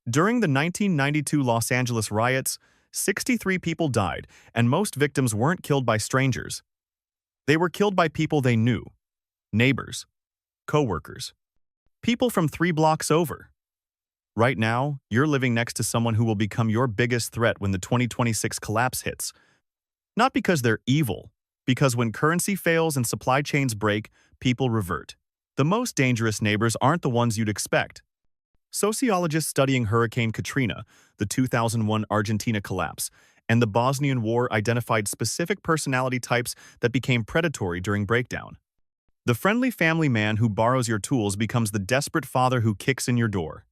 During the 1992 Los Angeles riots, 63 people died, and most victims weren't killed by strangers. They were killed by people they knew, neighbors, coworkers, people from 3 blocks over. Right now, you're living next to someone who will become your biggest threat when the 2026 collapse hits. Not because they're evil, because when currency fails and supply chains break, people revert. The most dangerous neighbors aren't the ones you'd expect. Sociologists studying Hurricane Katrina, the 2001 Argentina collapse, and the Bosnian War identified specific personality types that became predatory during breakdown. The friendly family man who borrows your tools becomes the desperate father who kicks in your door.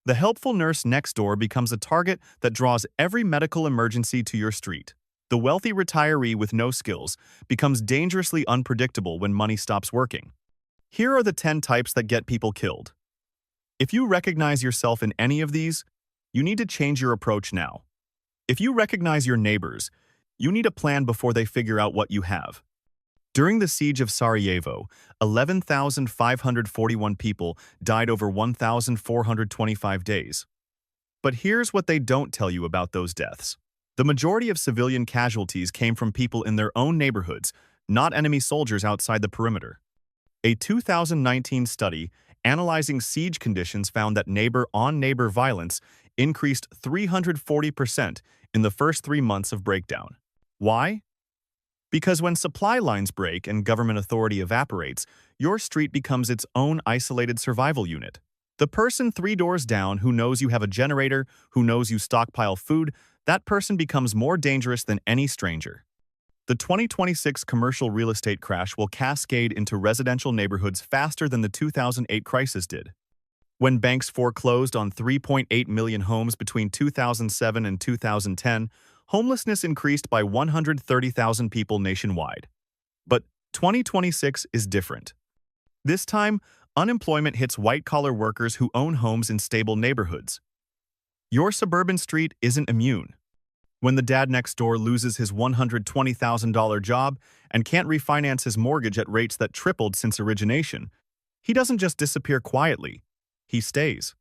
The helpful nurse next door becomes a target that draws every medical emergency to your street. The wealthy retiree with no skills becomes dangerously unpredictable when money stops working. Here are the 10 types that get people killed. If you recognize yourself in any of these, you need to change your approach now. If you recognize your neighbors, you need a plan before they figure out what you have. During the siege of Sarajevo, 11,541 people died over 1,425 days. But here's what they don't tell you about those deaths. The majority of civilian casualties came from people in their own neighborhoods, not enemy soldiers outside the perimeter. A 2019 study analyzing siege conditions found that neighbor-on-neighbor violence increased 340% in the first 3 months of breakdown. Why? Because when supply lines break and government authority evaporates, your street becomes its own isolated survival unit. The person 3 doors down who knows you have a generator, who knows you stockpile food, that person becomes more dangerous than any stranger. The 2026 commercial real estate crash will cascade into residential neighborhoods faster than the 2008 crisis did. When banks foreclosed on 3.8 million homes between 2007 and 2010, homelessness increased by 130,000 people nationwide. But 2026 is different. This time, unemployment hits white-collar workers who own homes in stable neighborhoods. Your suburban street isn't immune. When the dad next door loses his $120,000 job and can't refinance his mortgage at rates that tripled since origination, he doesn't just disappear quietly. He stays.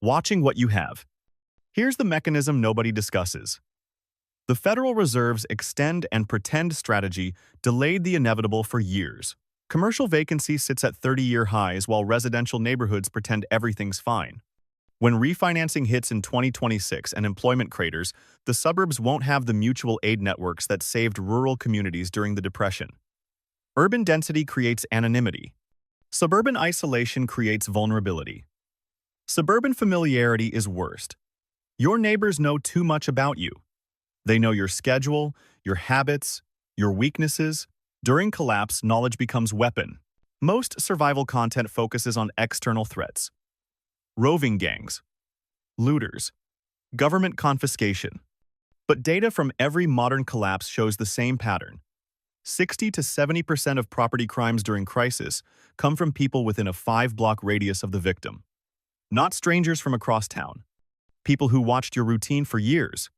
Watching what you have. Here's the mechanism nobody discusses. The Federal Reserve's extend and pretend strategy delayed the inevitable for years. Commercial vacancy sits at 30-year highs while residential neighborhoods pretend everything's fine. When refinancing hits in 2026 and employment craters, the suburbs won't have the mutual aid networks that saved rural communities during the Depression. Urban density creates anonymity. Suburban isolation creates vulnerability. Suburban familiarity is worst. Your neighbors know too much about you. They know your schedule, your habits, your weaknesses. During collapse, knowledge becomes weapon. Most survival content focuses on external threats. Roving gangs, looters, government confiscation. But data from every modern collapse shows the same pattern. 60 to 70% of property crimes during crisis come from people within a 5-block radius of the victim. Not strangers from across town. People who watched your routine for years.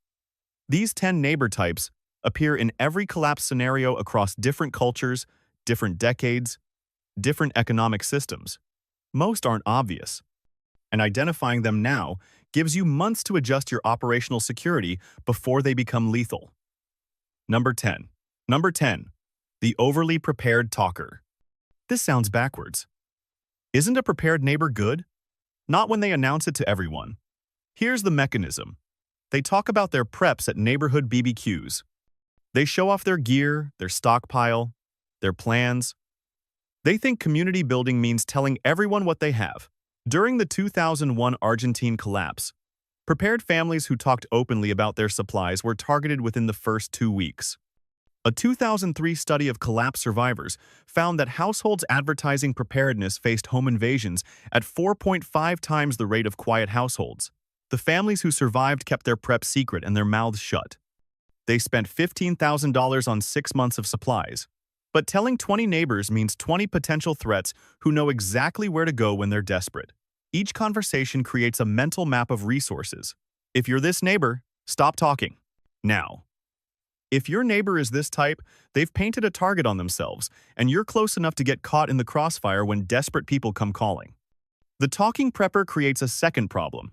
These 10 neighbor types appear in every collapse scenario across different cultures, different decades, different economic systems. Most aren't obvious. And identifying them now gives you months to adjust your operational security before they become lethal. Number 10. The overly prepared talker. This sounds backwards. Isn't a prepared neighbor good? Not when they announce it to everyone. Here's the mechanism. They talk about their preps at neighborhood BBQs. They show off their gear, their stockpile, their plans. They think community building means telling everyone what they have. During the 2001 Argentine collapse, prepared families who talked openly about their supplies were targeted within the first 2 weeks. A 2003 study of collapse survivors found that households advertising preparedness faced home invasions at 4.5 times the rate of quiet households. The families who survived kept their prep secret and their mouths shut. They spent $15,000 on 6 months of supplies. But telling 20 neighbors means 20 potential threats who know exactly where to go when they're desperate. Each conversation creates a mental map of resources. If you're this neighbor, stop talking. Now. If your neighbor is this type, they've painted a target on themselves, and you're close enough to get caught in the crossfire when desperate people come calling. The talking prepper creates a second problem.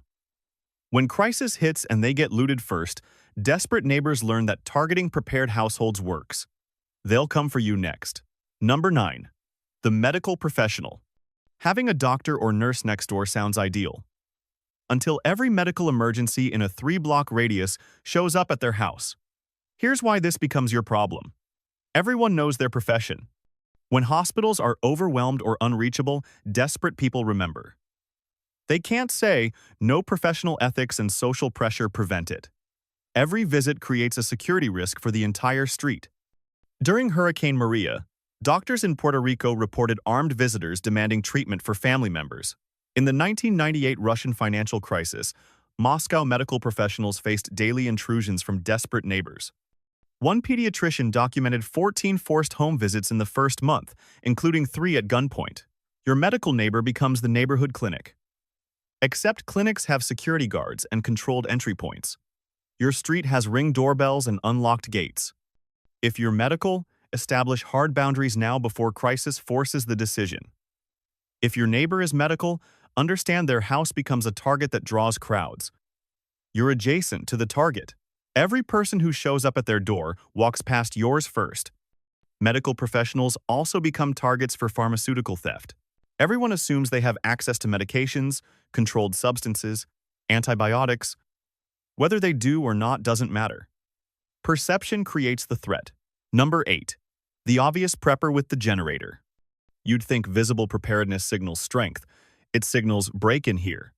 When crisis hits and they get looted first, desperate neighbors learn that targeting prepared households works. They'll come for you next. Number 9. The medical professional. Having a doctor or nurse next door sounds ideal, until every medical emergency in a 3-block radius shows up at their house. Here's why this becomes your problem. Everyone knows their profession. When hospitals are overwhelmed or unreachable, desperate people remember. They can't say, no, professional ethics and social pressure prevent it. Every visit creates a security risk for the entire street. During Hurricane Maria, doctors in Puerto Rico reported armed visitors demanding treatment for family members. In the 1998 Russian financial crisis, Moscow medical professionals faced daily intrusions from desperate neighbors. One pediatrician documented 14 forced home visits in the first month, including 3 at gunpoint. Your medical neighbor becomes the neighborhood clinic. Except clinics have security guards and controlled entry points. Your street has ring doorbells and unlocked gates. If you're medical, establish hard boundaries now before crisis forces the decision. If your neighbor is medical, understand their house becomes a target that draws crowds. You're adjacent to the target. Every person who shows up at their door walks past yours first. Medical professionals also become targets for pharmaceutical theft. Everyone assumes they have access to medications, controlled substances, antibiotics. Whether they do or not doesn't matter. Perception creates the threat. Number 8. The obvious prepper with the generator. You'd think visible preparedness signals strength. It signals break in here.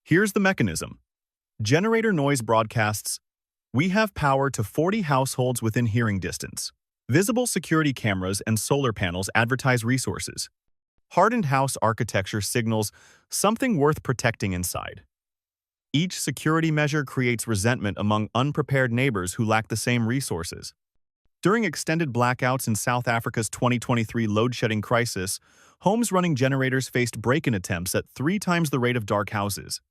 Here's the mechanism. Generator noise broadcasts, we have power to 40 households within hearing distance. Visible security cameras and solar panels advertise resources. Hardened house architecture signals something worth protecting inside. Each security measure creates resentment among unprepared neighbors who lack the same resources. During extended blackouts in South Africa's 2023 load-shedding crisis, homes running generators faced break-in attempts at 3 times the rate of dark houses.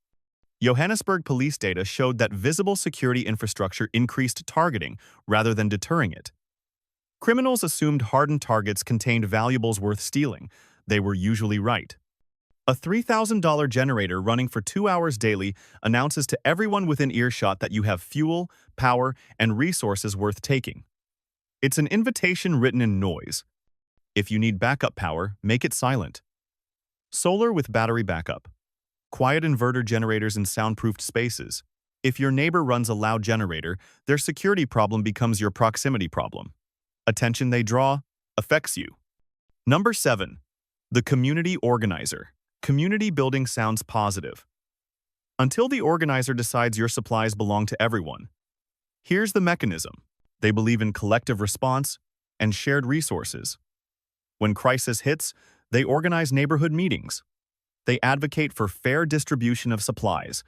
Johannesburg police data showed that visible security infrastructure increased targeting rather than deterring it. Criminals assumed hardened targets contained valuables worth stealing. They were usually right. A $3,000 generator running for 2 hours daily announces to everyone within earshot that you have fuel, power, and resources worth taking. It's an invitation written in noise. If you need backup power, make it silent. Solar with battery backup. Quiet inverter generators in soundproofed spaces. If your neighbor runs a loud generator, their security problem becomes your proximity problem. Attention they draw affects you. Number 7. The community organizer. Community building sounds positive, until the organizer decides your supplies belong to everyone. Here's the mechanism. They believe in collective response and shared resources. When crisis hits, they organize neighborhood meetings. They advocate for fair distribution of supplies.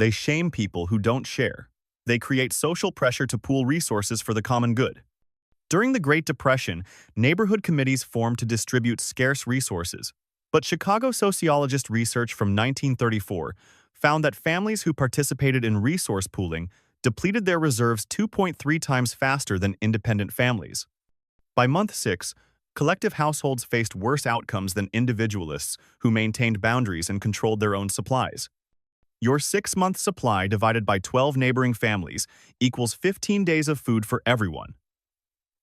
They shame people who don't share. They create social pressure to pool resources for the common good. During the Great Depression, neighborhood committees formed to distribute scarce resources. But Chicago sociologist research from 1934 found that families who participated in resource pooling depleted their reserves 2.3 times faster than independent families. By month 6, collective households faced worse outcomes than individualists who maintained boundaries and controlled their own supplies. Your 6-month supply divided by 12 neighboring families equals 15 days of food for everyone.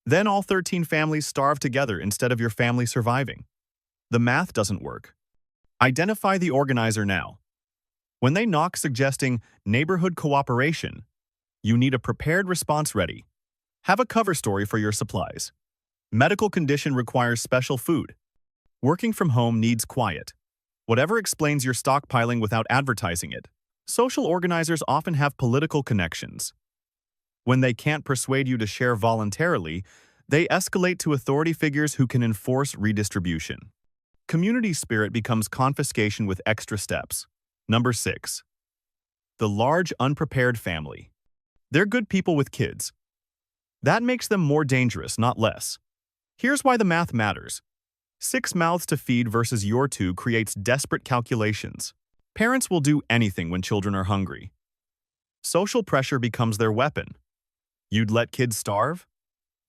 Then all 13 families starve together instead of your family surviving. The math doesn't work. Identify the organizer now. When they knock suggesting neighborhood cooperation, you need a prepared response ready. Have a cover story for your supplies. Medical condition requires special food. Working from home needs quiet. Whatever explains your stockpiling without advertising it. Social organizers often have political connections. When they can't persuade you to share voluntarily, they escalate to authority figures who can enforce redistribution. Community spirit becomes confiscation with extra steps. Number 6. The large unprepared family. They're good people with kids. That makes them more dangerous, not less. Here's why the math matters. 6 mouths to feed versus your 2 creates desperate calculations. Parents will do anything when children are hungry. Social pressure becomes their weapon. You'd let kids starve?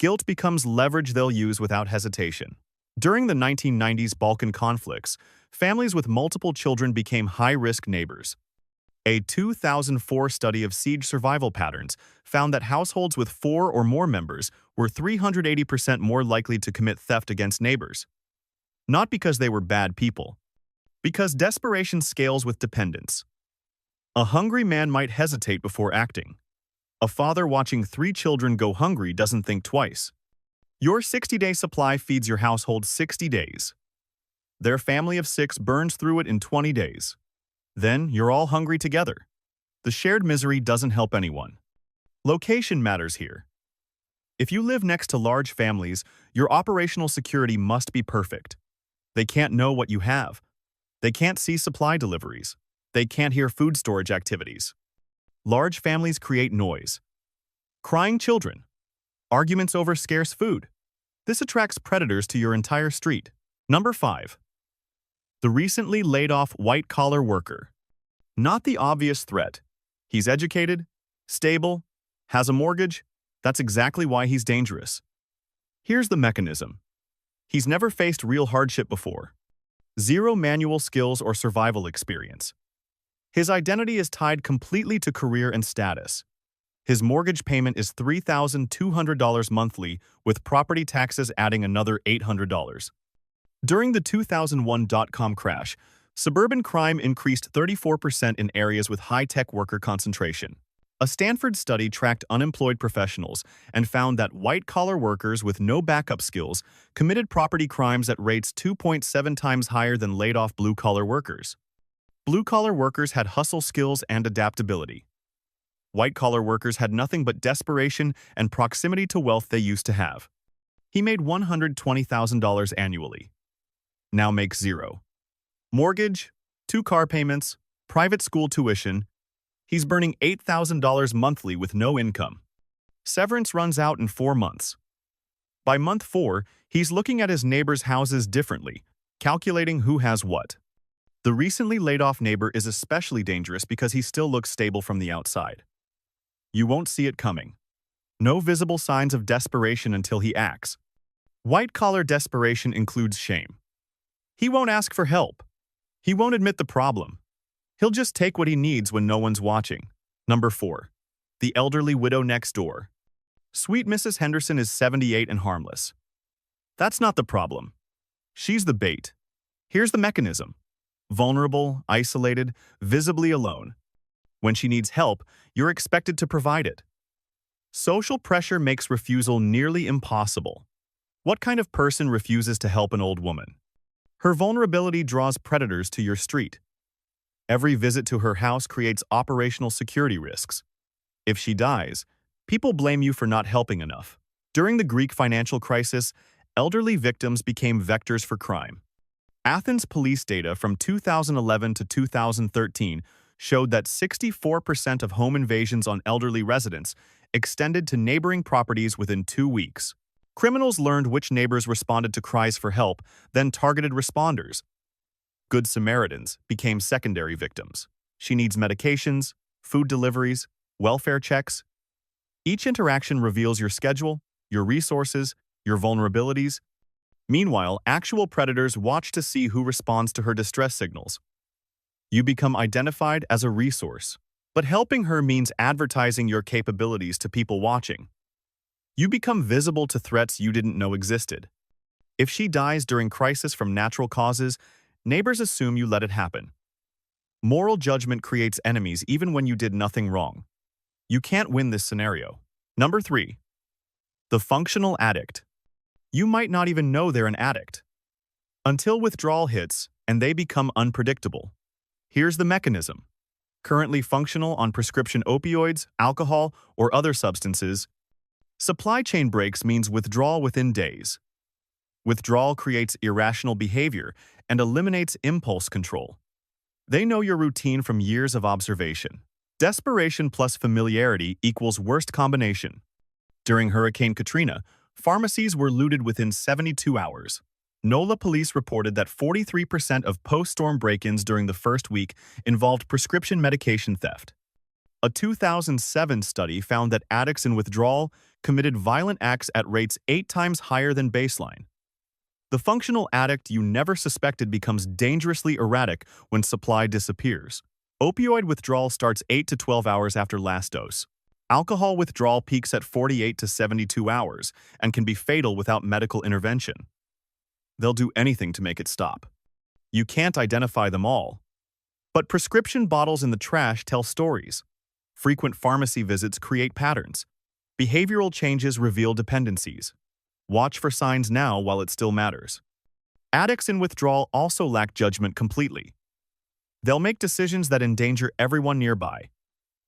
Guilt becomes leverage they'll use without hesitation. During the 1990s Balkan conflicts, families with multiple children became high-risk neighbors. A 2004 study of siege survival patterns found that households with 4 or more members were 380% more likely to commit theft against neighbors. Not because they were bad people, because desperation scales with dependence. A hungry man might hesitate before acting. A father watching 3 children go hungry doesn't think twice. Your 60-day supply feeds your household 60 days. Their family of 6 burns through it in 20 days. Then you're all hungry together. The shared misery doesn't help anyone. Location matters here. If you live next to large families, your operational security must be perfect. They can't know what you have. They can't see supply deliveries. They can't hear food storage activities. Large families create noise. Crying children. Arguments over scarce food. This attracts predators to your entire street. Number 5. The recently laid-off white-collar worker. Not the obvious threat. He's educated, stable, has a mortgage. That's exactly why he's dangerous. Here's the mechanism. He's never faced real hardship before. 0 manual skills or survival experience. His identity is tied completely to career and status. His mortgage payment is $3,200 monthly, with property taxes adding another $800. During the 2001 dot-com crash, suburban crime increased 34% in areas with high-tech worker concentration. A Stanford study tracked unemployed professionals and found that white-collar workers with no backup skills committed property crimes at rates 2.7 times higher than laid-off blue-collar workers. Blue-collar workers had hustle skills and adaptability. White-collar workers had nothing but desperation and proximity to wealth they used to have. He made $120,000 annually. Now makes 0. Mortgage, 2 car payments, private school tuition. He's burning $8,000 monthly with no income. Severance runs out in 4 months. By month 4, he's looking at his neighbors' houses differently, calculating who has what. The recently laid-off neighbor is especially dangerous because he still looks stable from the outside. You won't see it coming. No visible signs of desperation until he acts. White-collar desperation includes shame. He won't ask for help. He won't admit the problem. He'll just take what he needs when no one's watching. Number 4. The elderly widow next door. Sweet Mrs. Henderson is 78 and harmless. That's not the problem. She's the bait. Here's the mechanism. Vulnerable, isolated, visibly alone. When she needs help, you're expected to provide it. Social pressure makes refusal nearly impossible. What kind of person refuses to help an old woman? Her vulnerability draws predators to your street. Every visit to her house creates operational security risks. If she dies, people blame you for not helping enough. During the Greek financial crisis, elderly victims became vectors for crime. Athens police data from 2011 to 2013 showed that 64% of home invasions on elderly residents extended to neighboring properties within 2 weeks. Criminals learned which neighbors responded to cries for help, then targeted responders. Good Samaritans became secondary victims. She needs medications, food deliveries, welfare checks. Each interaction reveals your schedule, your resources, your vulnerabilities. Meanwhile, actual predators watch to see who responds to her distress signals. You become identified as a resource, but helping her means advertising your capabilities to people watching. You become visible to threats you didn't know existed. If she dies during crisis from natural causes, neighbors assume you let it happen. Moral judgment creates enemies even when you did nothing wrong. You can't win this scenario. Number 3. The functional addict. You might not even know they're an addict until withdrawal hits and they become unpredictable. Here's the mechanism. Currently functional on prescription opioids, alcohol, or other substances. Supply chain breaks means withdrawal within days. Withdrawal creates irrational behavior and eliminates impulse control. They know your routine from years of observation. Desperation plus familiarity equals worst combination. During Hurricane Katrina, pharmacies were looted within 72 hours. NOLA police reported that 43% of post-storm break-ins during the first week involved prescription medication theft. A 2007 study found that addicts in withdrawal committed violent acts at rates 8 times higher than baseline. The functional addict you never suspected becomes dangerously erratic when supply disappears. Opioid withdrawal starts 8 to 12 hours after last dose. Alcohol withdrawal peaks at 48 to 72 hours and can be fatal without medical intervention. They'll do anything to make it stop. You can't identify them all. But prescription bottles in the trash tell stories. Frequent pharmacy visits create patterns. Behavioral changes reveal dependencies. Watch for signs now while it still matters. Addicts in withdrawal also lack judgment completely. They'll make decisions that endanger everyone nearby,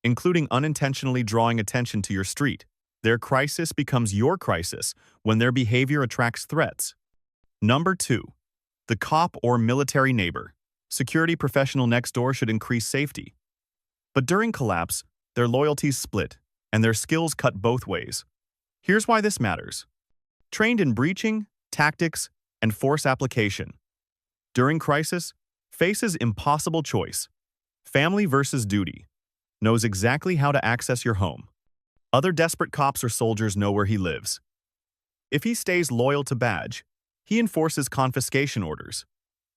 including unintentionally drawing attention to your street. Their crisis becomes your crisis when their behavior attracts threats. Number 2. The cop or military neighbor. Security professional next door should increase safety. But during collapse, their loyalties split, and their skills cut both ways. Here's why this matters. Trained in breaching, tactics, and force application. During crisis, faces impossible choice. Family versus duty. Knows exactly how to access your home. Other desperate cops or soldiers know where he lives. If he stays loyal to badge, he enforces confiscation orders.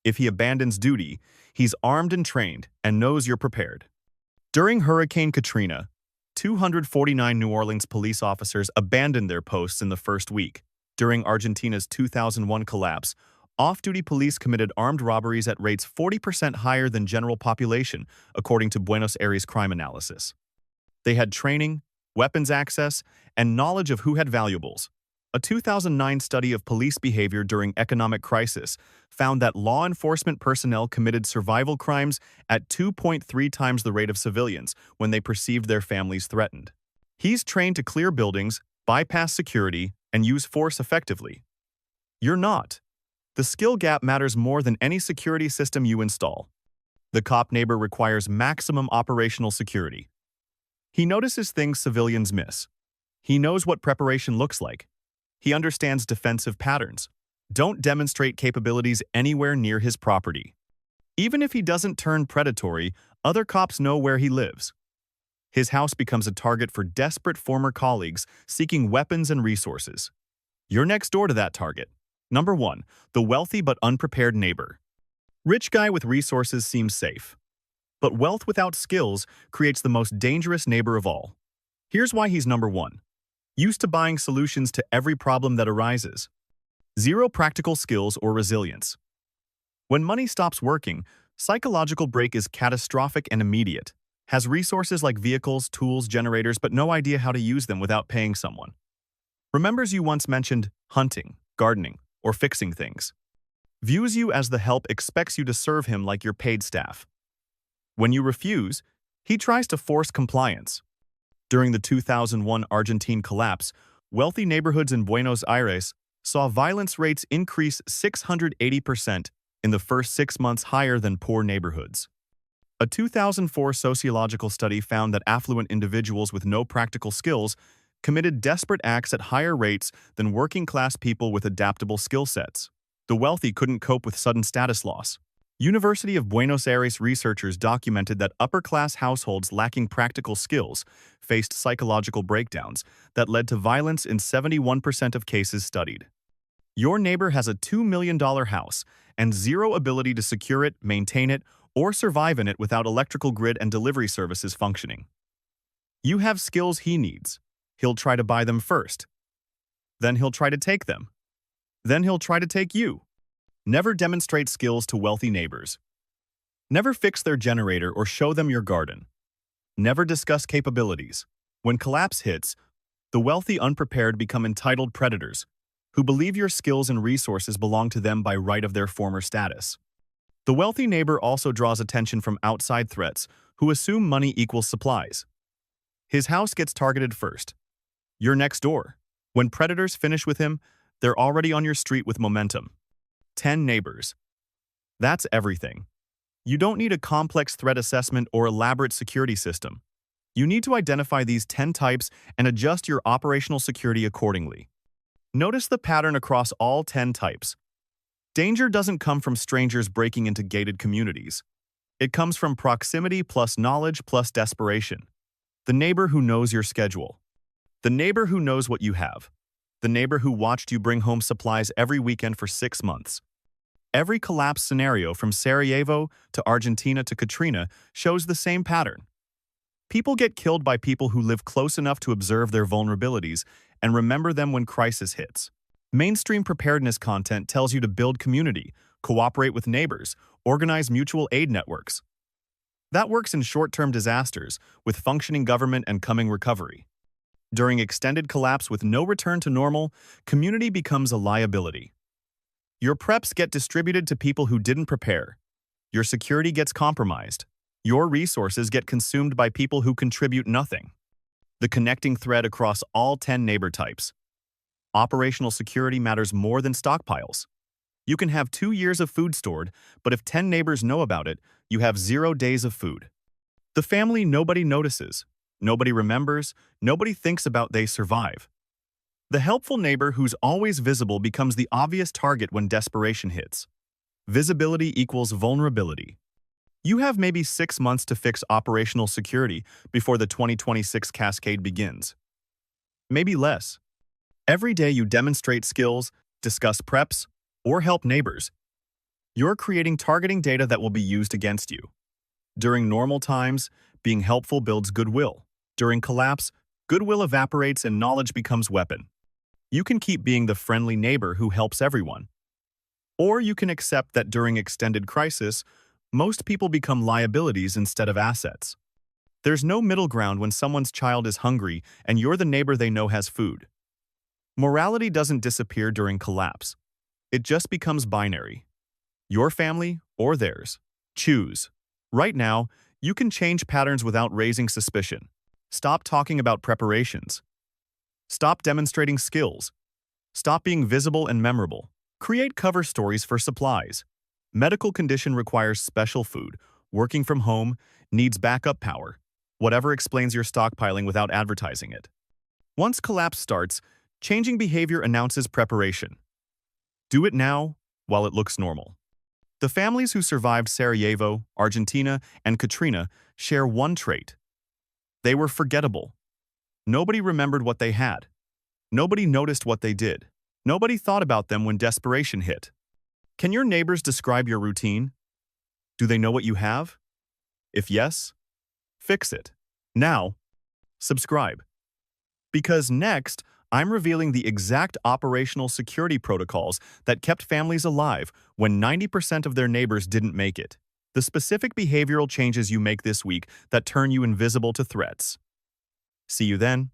If he abandons duty, he's armed and trained and knows you're prepared. During Hurricane Katrina, 249 New Orleans police officers abandoned their posts in the first week. During Argentina's 2001 collapse, off-duty police committed armed robberies at rates 40% higher than general population, according to Buenos Aires crime analysis. They had training, weapons access, and knowledge of who had valuables. A 2009 study of police behavior during economic crisis found that law enforcement personnel committed survival crimes at 2.3 times the rate of civilians when they perceived their families threatened. He's trained to clear buildings, bypass security, and use force effectively. You're not. The skill gap matters more than any security system you install. The cop neighbor requires maximum operational security. He notices things civilians miss. He knows what preparation looks like. He understands defensive patterns. Don't demonstrate capabilities anywhere near his property. Even if he doesn't turn predatory, other cops know where he lives. His house becomes a target for desperate former colleagues seeking weapons and resources. You're next door to that target. Number 1. The wealthy but unprepared neighbor. Rich guy with resources seems safe. But wealth without skills creates the most dangerous neighbor of all. Here's why he's number 1. Used to buying solutions to every problem that arises. Zero practical skills or resilience. When money stops working, psychological break is catastrophic and immediate. Has resources like vehicles, tools, generators, but no idea how to use them without paying someone. Remembers you once mentioned hunting, gardening, or fixing things. Views you as the help, expects you to serve him like your paid staff. When you refuse, he tries to force compliance. During the 2001 Argentine collapse, wealthy neighborhoods in Buenos Aires saw violence rates increase 680% in the first 6 months, higher than poor neighborhoods. A 2004 sociological study found that affluent individuals with no practical skills committed desperate acts at higher rates than working-class people with adaptable skill sets. The wealthy couldn't cope with sudden status loss. University of Buenos Aires researchers documented that upper-class households lacking practical skills faced psychological breakdowns that led to violence in 71% of cases studied. Your neighbor has a $2 million house and zero ability to secure it, maintain it, or survive in it without electrical grid and delivery services functioning. You have skills he needs. He'll try to buy them first. Then he'll try to take them. Then he'll try to take you. Never demonstrate skills to wealthy neighbors. Never fix their generator or show them your garden. Never discuss capabilities. When collapse hits, the wealthy unprepared become entitled predators who believe your skills and resources belong to them by right of their former status. The wealthy neighbor also draws attention from outside threats who assume money equals supplies. His house gets targeted first. You're next door. When predators finish with him, they're already on your street with momentum. 10 neighbors. That's everything. You don't need a complex threat assessment or elaborate security system. You need to identify these 10 types and adjust your operational security accordingly. Notice the pattern across all 10 types. Danger doesn't come from strangers breaking into gated communities. It comes from proximity plus knowledge plus desperation. The neighbor who knows your schedule. The neighbor who knows what you have. The neighbor who watched you bring home supplies every weekend for 6 months. Every collapse scenario from Sarajevo to Argentina to Katrina shows the same pattern. People get killed by people who live close enough to observe their vulnerabilities and remember them when crisis hits. Mainstream preparedness content tells you to build community, cooperate with neighbors, organize mutual aid networks. That works in short-term disasters, with functioning government and coming recovery. During extended collapse with no return to normal, community becomes a liability. Your preps get distributed to people who didn't prepare. Your security gets compromised. Your resources get consumed by people who contribute nothing. The connecting thread across all 10 neighbor types. Operational security matters more than stockpiles. You can have 2 years of food stored, but if 10 neighbors know about it, you have 0 days of food. The family nobody notices, nobody remembers, nobody thinks about they survive. The helpful neighbor who's always visible becomes the obvious target when desperation hits. Visibility equals vulnerability. You have maybe 6 months to fix operational security before the 2026 cascade begins. Maybe less. Every day you demonstrate skills, discuss preps, or help neighbors, you're creating targeting data that will be used against you. During normal times, being helpful builds goodwill. During collapse, goodwill evaporates and knowledge becomes weapon. You can keep being the friendly neighbor who helps everyone. Or you can accept that during extended crisis, most people become liabilities instead of assets. There's no middle ground when someone's child is hungry and you're the neighbor they know has food. Morality doesn't disappear during collapse. It just becomes binary. Your family or theirs. Choose. Right now, you can change patterns without raising suspicion. Stop talking about preparations. Stop demonstrating skills. Stop being visible and memorable. Create cover stories for supplies. Medical condition requires special food. Working from home needs backup power. Whatever explains your stockpiling without advertising it. Once collapse starts, changing behavior announces preparation. Do it now while it looks normal. The families who survived Sarajevo, Argentina, and Katrina share one trait. They were forgettable. Nobody remembered what they had. Nobody noticed what they did. Nobody thought about them when desperation hit. Can your neighbors describe your routine? Do they know what you have? If yes, fix it. Now, subscribe. Because next, I'm revealing the exact operational security protocols that kept families alive when 90% of their neighbors didn't make it. The specific behavioral changes you make this week that turn you invisible to threats. See you then.